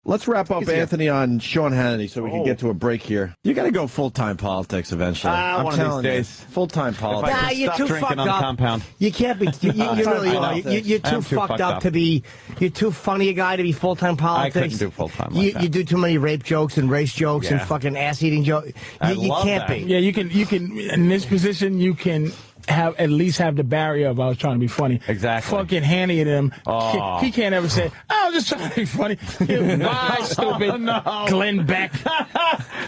Let's wrap up, Anthony, on Sean Hannity so we can get to a break here. You got to go full-time politics eventually. I'm telling you. Full-time politics. Nah, you're too fucked up. Compound. You can't be. You really are. You're too fucked up to be. You're too funny a guy to be full-time politics. I couldn't do full-time like that. You do too many rape jokes and race jokes and fucking ass-eating jokes. You can't be. Yeah, you can. In this position, you can at least have the barrier of I was trying to be funny. Exactly. Fucking Hanny at him. Oh. He can't ever say, I was just trying to be funny. Bye, stupid. No. Glenn Beck.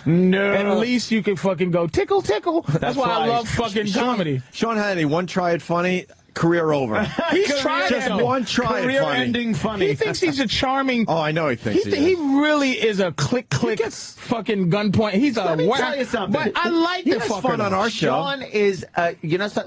No. At least you can fucking go tickle, tickle. That's why I love fucking comedy. Sean Hannity, one try at funny, career over. He's trying just one try career at funny. ending funny. He thinks he's a charming. Oh, I know he thinks he really is a click fucking gunpoint. He's a Let me tell you something. But I like the fucker. fun on our show. Sean is,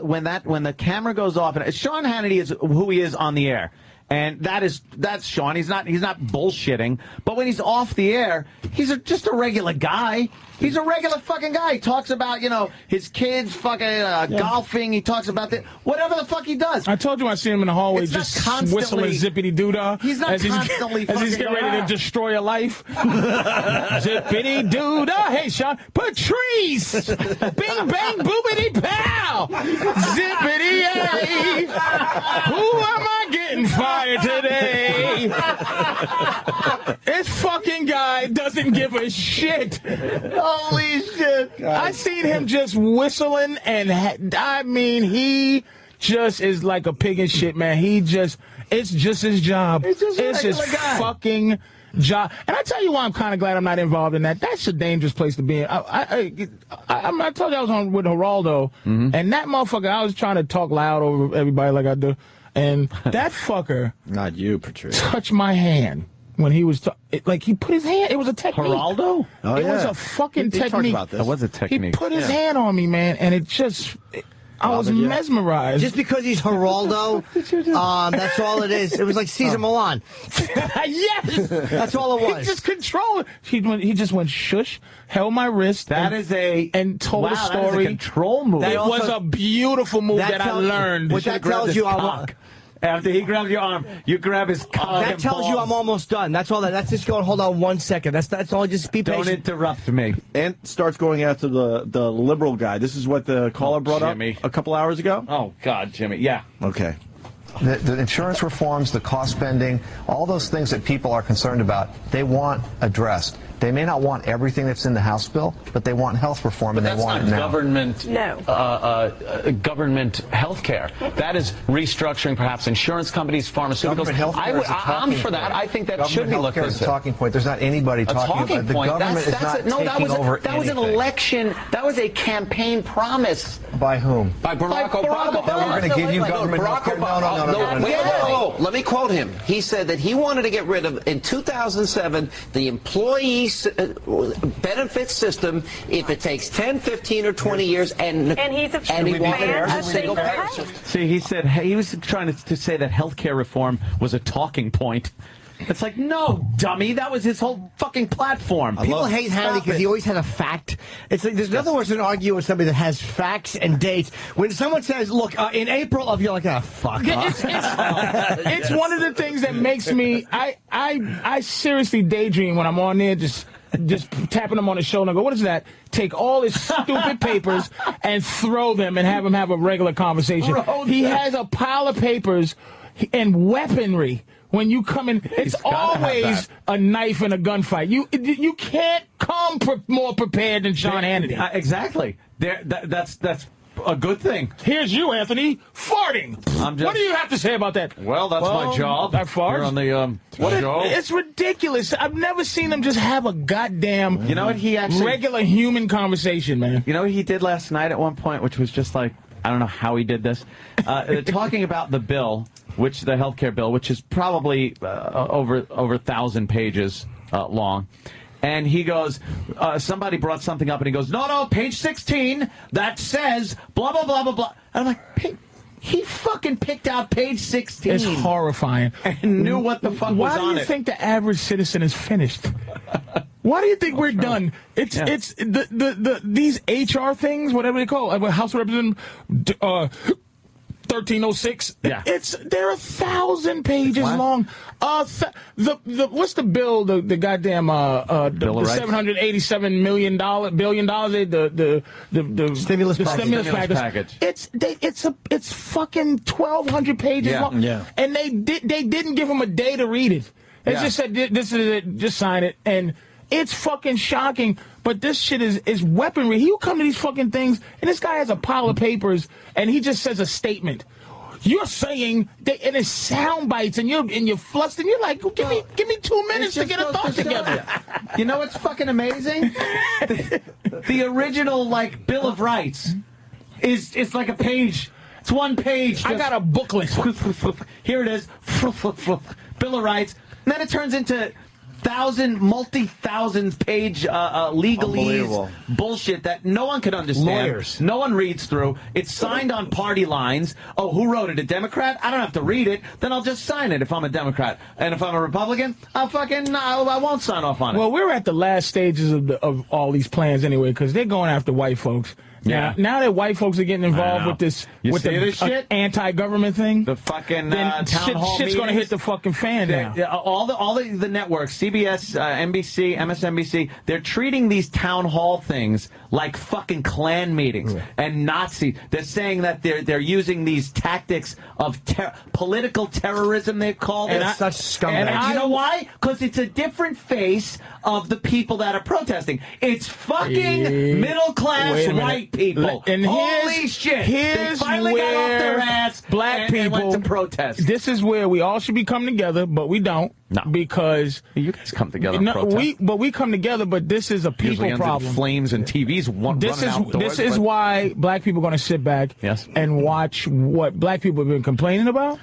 when the camera goes off, and Sean Hannity is who he is on the air. And that's Sean. He's not bullshitting. But when he's off the air, he's just a regular guy. He's a regular fucking guy. He talks about, his kids fucking golfing. He talks about whatever the fuck he does. I told you I see him in the hallway just whistling zippity doo-dah. He's not constantly as he's getting ready to destroy a life. Zippity doo-dah. Hey, Sean. Patrice. Bing, bang, boobity, pow. Zippity, yay. Who am I getting fired today? This fucking guy doesn't give a shit. Holy shit. God. I seen him just whistling, and he just is like a pig in shit, man. It's just his job. It's his fucking job. And I tell you why I'm kind of glad I'm not involved in that. That's a dangerous place to be in. I told you I was on with Geraldo, and that motherfucker, I was trying to talk loud over everybody like I do. And that fucker, not you, Patrice, touched my hand when he was he put his hand. It was a technique. Geraldo? Oh, it was a fucking technique. That was a technique. He put his hand on me, man, and it just. I was mesmerized. Just because he's Geraldo, that's all it is. It was like Cesar Millan. Yes! That's all it was. He just controlled it. He just went shush, held my wrist, and told a story. That is a control move. It was a beautiful move that I learned. What that tells you, after he grabs your arm, you grab his cock. That tells you I'm almost done. That's all. That's just going. Hold on 1 second. That's all. Just be patient. Don't interrupt me. And starts going after the liberal guy. This is what the caller brought up a couple hours ago. Oh God, Jimmy. Yeah. Okay. The insurance reforms, the cost spending, all those things that people are concerned about, they want addressed. They may not want everything that's in the House bill, but they want health reform, and they want it now. Government health care. That is restructuring perhaps insurance companies, pharmaceuticals. I'm for that. I think that should be looked into. Is a talking point. There's not anybody talking about it. The government is not taking over anything. That was an election. That was a campaign promise. By whom? By Barack Obama. That we're going to give you government health care? No. Let me quote him. He said that he wanted to get rid of, in 2007, the employee benefit system if it takes 10, 15, or 20 years, and he wanted a single payer system. See, he was trying to say that health care reform was a talking point. It's like, no, dummy, that was his whole fucking platform. People hate Hannity because he always had a fact. It's like there's nothing worse than arguing with somebody that has facts and dates. When someone says, look, in April of, you're like, fuck. It's one of the things that makes me, I seriously daydream when I'm on there just tapping him on the shoulder and go, what is that? Take all his stupid papers and throw them and have him have a regular conversation. He has a pile of papers and weaponry. When you come in, it's always a knife and a gunfight. You can't come more prepared than Sean Hannity. Exactly. That's a good thing. Here's you, Anthony, farting. What do you have to say about that? Well, that's my job. I fart. Here on the show. It's ridiculous. I've never seen him just have a goddamn regular human conversation, man. You know what he did last night at one point, which was just like, I don't know how he did this. Talking about the bill, the health care bill, which is probably over 1,000 pages long. And he goes, somebody brought something up, and he goes, no, page 16, that says blah, blah, blah, blah, blah. And I'm like, he fucking picked out page 16. It's horrifying. And knew what the fuck was on it. Why do you think the average citizen is finished? Why do you think we're done? It's these HR things, whatever they call it, House of Representatives, 1306. Yeah. They're 1,000 pages long. What's the bill? The goddamn the $787 billion the stimulus package. It's fucking 1,200 pages long. Yeah. And they didn't give him a day to read it. They just said, this is it, just sign it. And it's fucking shocking, but this shit is weaponry. He'll come to these fucking things, and this guy has a pile of papers, and he just says a statement. You're saying, and it's sound bites, and you're flustered, and you're like, give me 2 minutes to get a thought together. You know what's fucking amazing? The original, like, Bill of Rights is like a page. It's one page. I got a booklet. Here it is. Bill of Rights. And then it turns into multi-thousand page legalese bullshit that no one can understand. Lawyers. No one reads through. It's signed on party lines. Oh, who wrote it? A Democrat? I don't have to read it. Then I'll just sign it if I'm a Democrat. And if I'm a Republican, I won't sign off on it. Well, we're at the last stages of all these plans anyway, because they're going after white folks. Yeah. Now that white folks are getting involved with this shit? Anti-government thing, the fucking town hall shit's going to hit the fucking fan now. All the networks, CBS, NBC, MSNBC, they're treating these town hall things like fucking Klan meetings and Nazi. They're saying that they're using these tactics of political terrorism. They've called it. And such scumbags. And you know why? Because it's a different face of the people that are protesting. It's fucking middle class white people. And holy shit! They finally got off their ass. Black people went to protest. This is where we all should be coming together, but we don't. No, because you guys come together. And protest. we come together, but this is a people problem. Flames and TVs. This is why black people are going to sit back and watch what black people have been complaining about.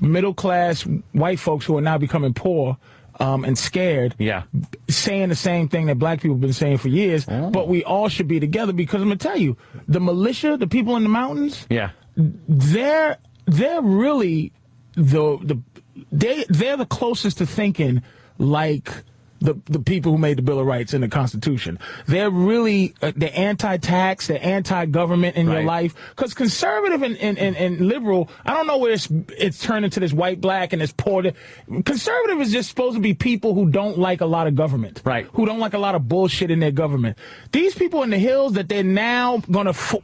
Middle class white folks who are now becoming poor. And scared, saying the same thing that black people have been saying for years, but we all should be together because I'm going to tell you, the militia, the people in the mountains, they're really they're the closest to thinking like the people who made the Bill of Rights and the Constitution. They're really they're anti-tax, they're anti-government in your life. Because conservative and liberal, I don't know where it's turned into this white-black and this poor. Conservative is just supposed to be people who don't like a lot of government. Who don't like a lot of bullshit in their government. These people in the hills that they're now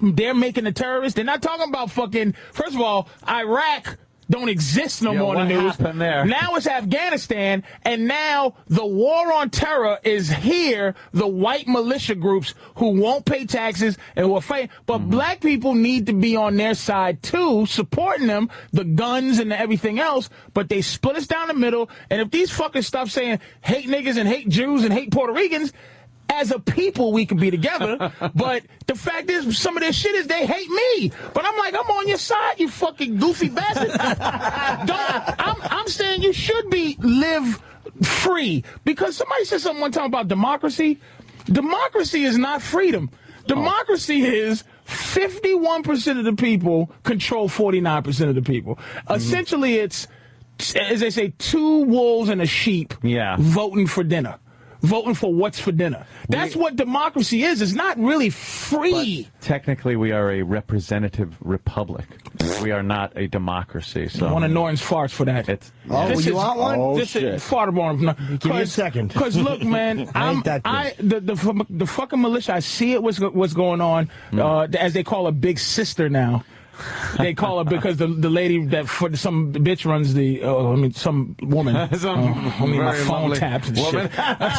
they're making the terrorists, they're not talking about fucking, first of all, Iraq don't exist no more in the news. There? Now it's Afghanistan, and now the war on terror is here. The white militia groups who won't pay taxes and who are fighting. But black people need to be on their side, too, supporting them, the guns and everything else. But they split us down the middle. And if these fuckers stop saying hate niggas and hate Jews and hate Puerto Ricans, as a people, we can be together, but the fact is, some of their shit is they hate me. But I'm like, I'm on your side, you fucking goofy bastard. I'm saying you should live free. Because somebody said something one time about democracy. Democracy is not freedom. Democracy is 51% of the people control 49% of the people. Essentially, it's, as they say, two wolves and a sheep voting for dinner. Voting for what's for dinner. That's what democracy is. It's not really free. But technically, we are a representative republic. We are not a democracy. So one of Norton's farts for that. You want one? Oh, this shit. is fart born. Give me a second. Because look, man, the fucking militia. I see it. What's going on? As they call a big sister now. They call her because the lady that for some bitch runs some woman. My phone taps and shit.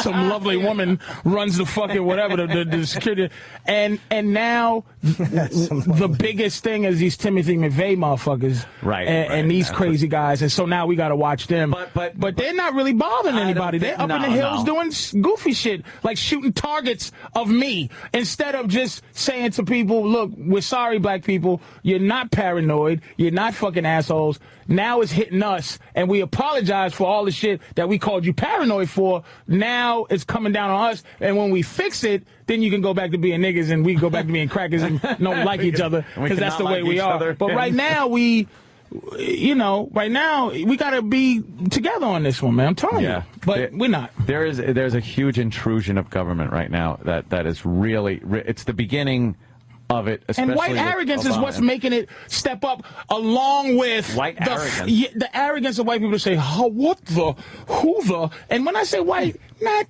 Some lovely woman runs the fucking whatever the security. And now the biggest thing is these Timothy McVeigh motherfuckers, and these crazy guys. And so now we got to watch them. But they're not really bothering anybody. They're up in the hills doing goofy shit like shooting targets of me instead of just saying to people, look, we're sorry, black people. You're not paranoid. You're not fucking assholes. Now it's hitting us, and we apologize for all the shit that we called you paranoid for. Now it's coming down on us, and when we fix it, then you can go back to being niggas, and we go back to being crackers and don't like each other because that's the way we are. But right now, we got to be together on this one, man. I'm telling you. But we're not. There's a huge intrusion of government right now that is really, it's the beginning of it, especially and white arrogance is what's making it step up, along with white arrogance. The arrogance of white people to say, "Oh, what the, who the?" And when I say white, not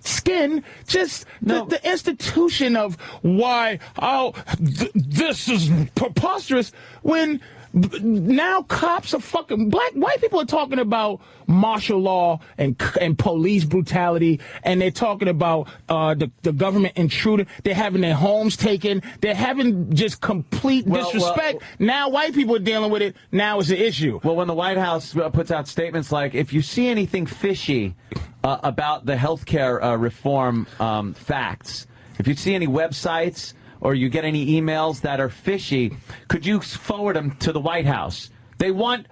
skin, just the institution of why. Oh, this is preposterous. When now cops are fucking white people are talking about martial law and police brutality, and they're talking about the government intruding. They're having their homes taken. They're having just complete disrespect. Now white people are dealing with it. Now it's an issue. Well, when the White House puts out statements like, if you see anything fishy about the healthcare reform facts, if you see any websites or you get any emails that are fishy, could you forward them to the White House? They want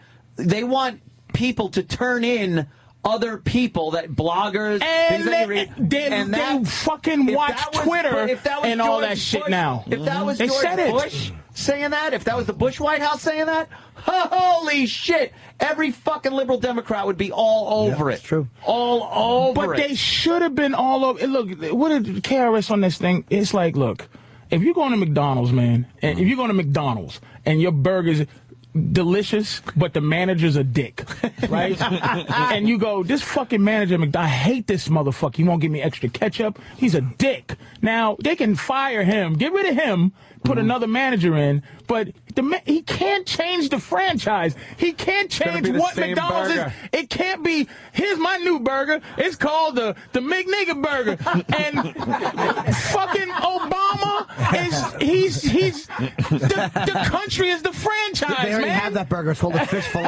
people to turn in other people, that bloggers, and they fucking watch Twitter and all that shit now. If that was George Bush saying that, if that was the Bush White House saying that, holy shit, every fucking liberal Democrat would be all over it. It's true. All over it. But they should have been all over. Look, what did KRS on this thing? It's like, look, if you're going to McDonald's, man, and if you're going to McDonald's and your burger's delicious, but the manager's a dick, right? And you go, this fucking manager at McDonald's, I hate this motherfucker. He won't give me extra ketchup. He's a dick. Now, they can fire him, get rid of him, put another manager in, but he can't change the franchise. He can't change what McDonald's is. It can't be, here's my new burger. It's called the McNigger burger. And fucking Obama he's the country is the franchise, They already have that burger. It's called a fish fillet.